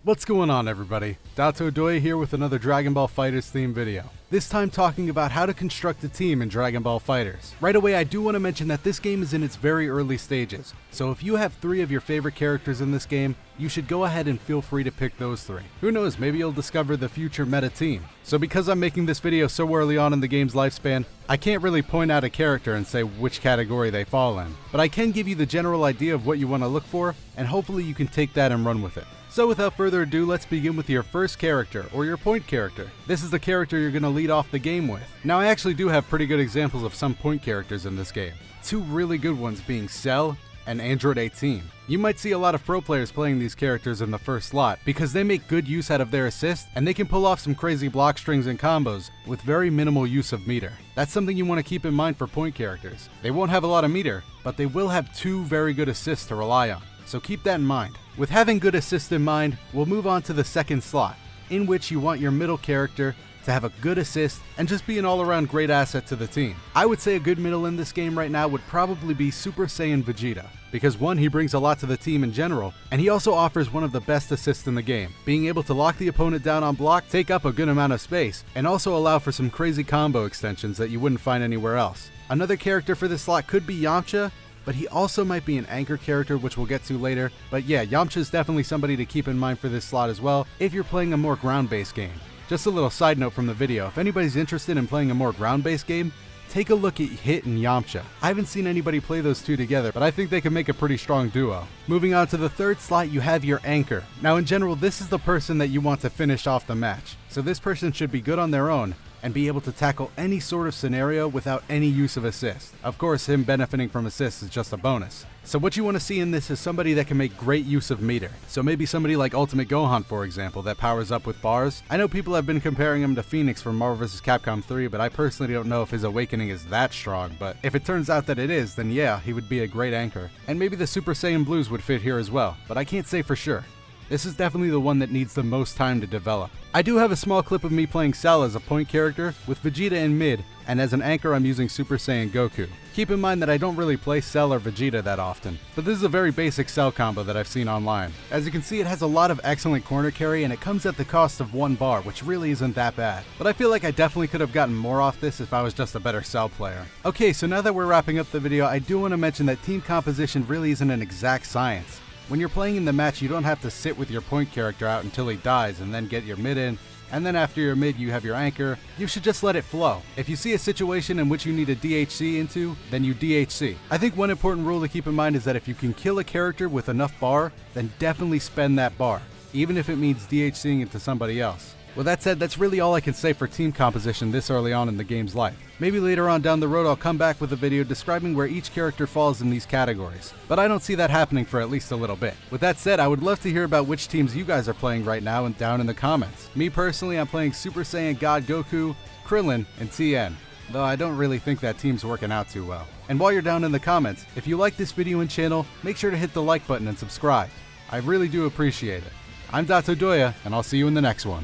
What's going on, everybody? Doya here with another Dragonball FighterZ themed video. This time talking about how to construct a team in Dragonball FighterZ. Right away, I do want to mention that this game is in its very early stages, so if you have 3 of your favorite characters in this game, you should go ahead and feel free to pick those 3. Who knows, maybe you'll discover the future meta team. So because I'm making this video so early on in the game's lifespan, I can't really point out a character and say which category they fall in, but I can give you the general idea of what you want to look for, and hopefully you can take that and run with it. So without further ado, let's begin with your first character, or your point character. This is the character you're going to lead off the game with. Now I actually do have pretty good examples of some point characters in this game. 2 really good ones being Cell and Android 18. You might see a lot of pro players playing these characters in the first slot because they make good use out of their assist and they can pull off some crazy block strings and combos with very minimal use of meter. That's something you want to keep in mind for point characters. They won't have a lot of meter, but they will have 2 very good assists to rely on. So keep that in mind. With having good assists in mind, we'll move on to the second slot, in which you want your middle character to have a good assist and just be an all-around great asset to the team. I would say a good middle in this game right now would probably be Super Saiyan Vegeta, because 1, he brings a lot to the team in general, and he also offers one of the best assists in the game, being able to lock the opponent down on block, take up a good amount of space, and also allow for some crazy combo extensions that you wouldn't find anywhere else. Another character for this slot could be Yamcha, but he also might be an anchor character, which we'll get to later. But yeah, Yamcha is definitely somebody to keep in mind for this slot as well if you're playing a more ground-based game. Just a little side note from the video, if anybody's interested in playing a more ground-based game, take a look at Hit and Yamcha. I haven't seen anybody play those 2 together, but I think they can make a pretty strong duo. Moving on to the third slot, you have your anchor. Now in general, this is the person that you want to finish off the match. So this person should be good on their own and be able to tackle any sort of scenario without any use of assist. Of course, him benefiting from assists is just a bonus. So what you want to see in this is somebody that can make great use of meter. So maybe somebody like Ultimate Gohan, for example, that powers up with bars. I know people have been comparing him to Phoenix from Marvel vs. Capcom 3, but I personally don't know if his awakening is that strong. But if it turns out that it is, then yeah, he would be a great anchor. And maybe the Super Saiyan Blues would fit here as well, but I can't say for sure. This is definitely the one that needs the most time to develop. I do have a small clip of me playing Cell as a point character, with Vegeta in mid, and as an anchor I'm using Super Saiyan Goku. Keep in mind that I don't really play Cell or Vegeta that often, but this is a very basic Cell combo that I've seen online. As you can see, it has a lot of excellent corner carry, and it comes at the cost of 1 bar, which really isn't that bad. But I feel like I definitely could have gotten more off this if I was just a better Cell player. Okay, so now that we're wrapping up the video, I do want to mention that team composition really isn't an exact science. When you're playing in the match, you don't have to sit with your point character out until he dies and then get your mid in, and then after your mid you have your anchor. You should just let it flow. If you see a situation in which you need a DHC into, then you DHC. I think one important rule to keep in mind is that if you can kill a character with enough bar, then definitely spend that bar, even if it means DHCing into somebody else. With that said, that's really all I can say for team composition this early on in the game's life. Maybe later on down the road I'll come back with a video describing where each character falls in these categories, but I don't see that happening for at least a little bit. With that said, I would love to hear about which teams you guys are playing right now and down in the comments. Me personally, I'm playing Super Saiyan God Goku, Krillin, and Tien, though I don't really think that team's working out too well. And while you're down in the comments, if you like this video and channel, make sure to hit the like button and subscribe. I really do appreciate it. I'm Doya, and I'll see you in the next one.